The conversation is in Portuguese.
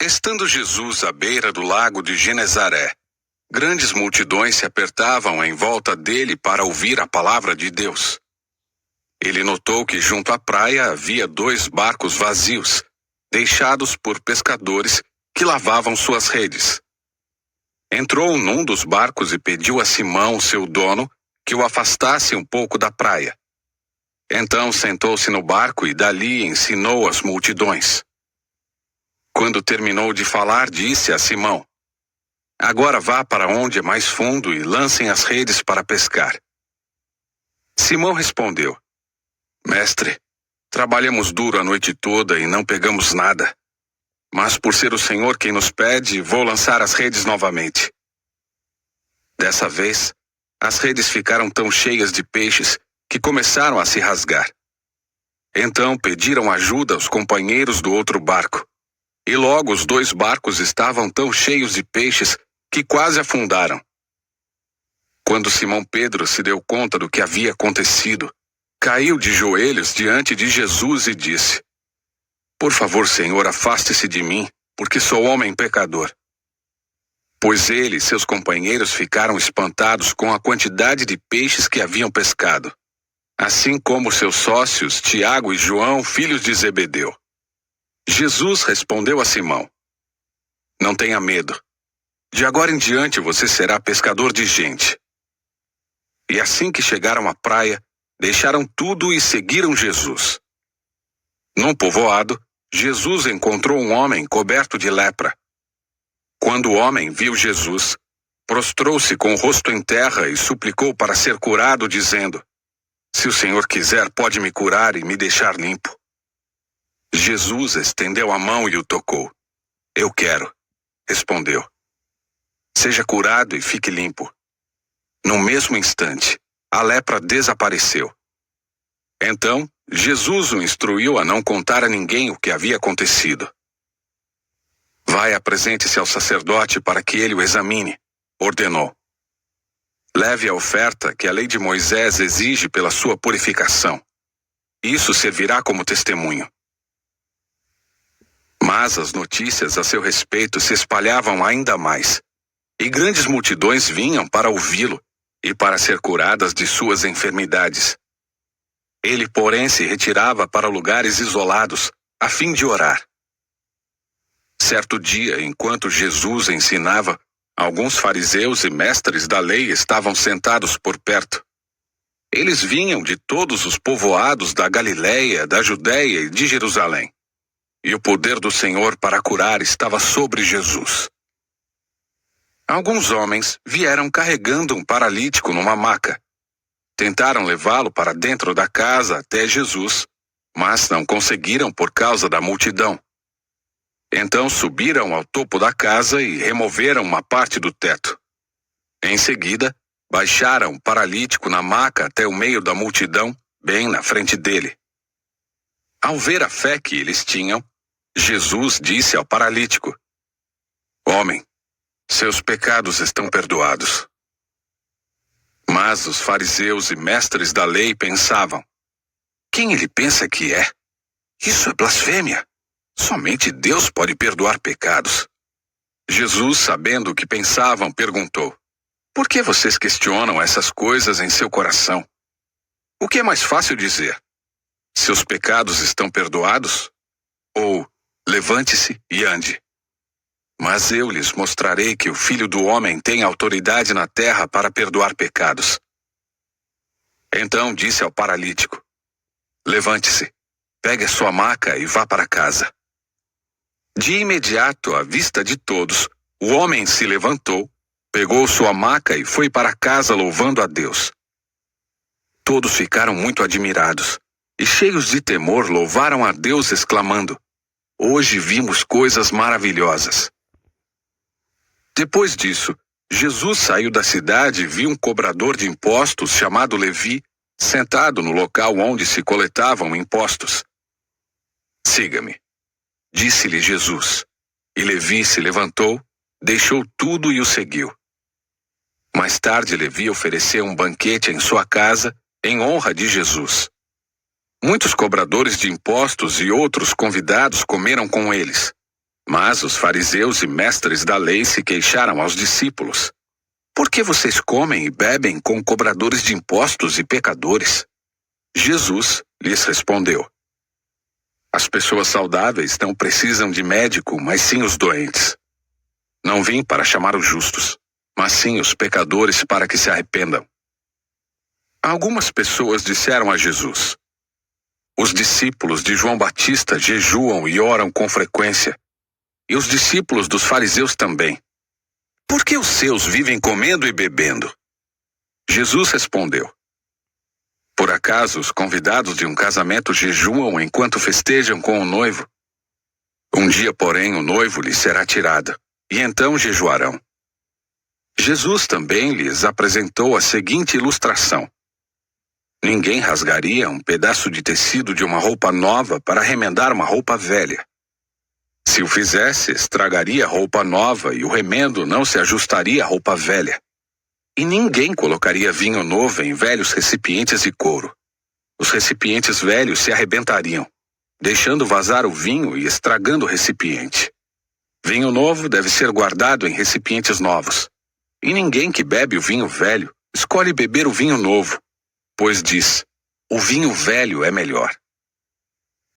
Estando Jesus à beira do lago de Genezaré, grandes multidões se apertavam em volta dele para ouvir a palavra de Deus. Ele notou que junto à praia havia 2 barcos vazios, deixados por pescadores que lavavam suas redes. Entrou num dos barcos e pediu a Simão, seu dono, que o afastasse um pouco da praia. Então sentou-se no barco e dali ensinou as multidões. Quando terminou de falar, disse a Simão: "Agora vá para onde é mais fundo e lancem as redes para pescar." Simão respondeu: "Mestre, trabalhamos duro a noite toda e não pegamos nada. Mas por ser o Senhor quem nos pede, vou lançar as redes novamente." Dessa vez, as redes ficaram tão cheias de peixes que começaram a se rasgar. Então pediram ajuda aos companheiros do outro barco. E logo os 2 barcos estavam tão cheios de peixes que quase afundaram. Quando Simão Pedro se deu conta do que havia acontecido, caiu de joelhos diante de Jesus e disse: "Por favor, Senhor, afaste-se de mim, porque sou homem pecador." Pois ele e seus companheiros ficaram espantados com a quantidade de peixes que haviam pescado, assim como seus sócios Tiago e João, filhos de Zebedeu. Jesus respondeu a Simão: "Não tenha medo. De agora em diante você será pescador de gente." E assim que chegaram à praia, deixaram tudo e seguiram Jesus. Num povoado, Jesus encontrou um homem coberto de lepra. Quando o homem viu Jesus, prostrou-se com o rosto em terra e suplicou para ser curado, dizendo: "Se o Senhor quiser, pode me curar e me deixar limpo." Jesus estendeu a mão e o tocou. "Eu quero", respondeu. "Seja curado e fique limpo." No mesmo instante, a lepra desapareceu. Então, Jesus o instruiu a não contar a ninguém o que havia acontecido. "Vai, apresente-se ao sacerdote para que ele o examine", ordenou. "Leve a oferta que a lei de Moisés exige pela sua purificação. Isso servirá como testemunho." Mas as notícias a seu respeito se espalhavam ainda mais, e grandes multidões vinham para ouvi-lo e para ser curadas de suas enfermidades. Ele, porém, se retirava para lugares isolados, a fim de orar. Certo dia, enquanto Jesus ensinava, alguns fariseus e mestres da lei estavam sentados por perto. Eles vinham de todos os povoados da Galiléia, da Judéia e de Jerusalém. E o poder do Senhor para curar estava sobre Jesus. Alguns homens vieram carregando um paralítico numa maca. Tentaram levá-lo para dentro da casa até Jesus, mas não conseguiram por causa da multidão. Então subiram ao topo da casa e removeram uma parte do teto. Em seguida, baixaram o paralítico na maca até o meio da multidão, bem na frente dele. Ao ver a fé que eles tinham, Jesus disse ao paralítico: "Homem, seus pecados estão perdoados." Mas os fariseus e mestres da lei pensavam: "Quem ele pensa que é? Isso é blasfêmia. Somente Deus pode perdoar pecados." Jesus, sabendo o que pensavam, perguntou: "Por que vocês questionam essas coisas em seu coração? O que é mais fácil dizer? Seus pecados estão perdoados? Ou, levante-se e ande? Mas eu lhes mostrarei que o Filho do Homem tem autoridade na terra para perdoar pecados." Então disse ao paralítico: "Levante-se, pegue a sua maca e vá para casa." De imediato, à vista de todos, o homem se levantou, pegou sua maca e foi para casa louvando a Deus. Todos ficaram muito admirados e, cheios de temor, louvaram a Deus, exclamando: "Hoje vimos coisas maravilhosas." Depois disso, Jesus saiu da cidade e viu um cobrador de impostos chamado Levi sentado no local onde se coletavam impostos. "Siga-me", disse-lhe Jesus. E Levi se levantou, deixou tudo e o seguiu. Mais tarde, Levi ofereceu um banquete em sua casa em honra de Jesus. Muitos cobradores de impostos e outros convidados comeram com eles. Mas os fariseus e mestres da lei se queixaram aos discípulos: por que vocês comem e bebem com cobradores de impostos e pecadores? Jesus lhes respondeu: as pessoas saudáveis não precisam de médico, mas sim os doentes. Não vim para chamar os justos, mas sim os pecadores para que se arrependam. Algumas pessoas disseram a Jesus: os discípulos de João Batista jejuam e oram com frequência, e os discípulos dos fariseus também. Por que os seus vivem comendo e bebendo? Jesus respondeu: por acaso os convidados de um casamento jejuam enquanto festejam com o noivo? Um dia, porém, o noivo lhes será tirado, e então jejuarão. Jesus também lhes apresentou a seguinte ilustração: ninguém rasgaria um pedaço de tecido de uma roupa nova para remendar uma roupa velha. Se o fizesse, estragaria a roupa nova e o remendo não se ajustaria à roupa velha. E ninguém colocaria vinho novo em velhos recipientes de couro. Os recipientes velhos se arrebentariam, deixando vazar o vinho e estragando o recipiente. Vinho novo deve ser guardado em recipientes novos. E ninguém que bebe o vinho velho escolhe beber o vinho novo, pois diz: o vinho velho é melhor.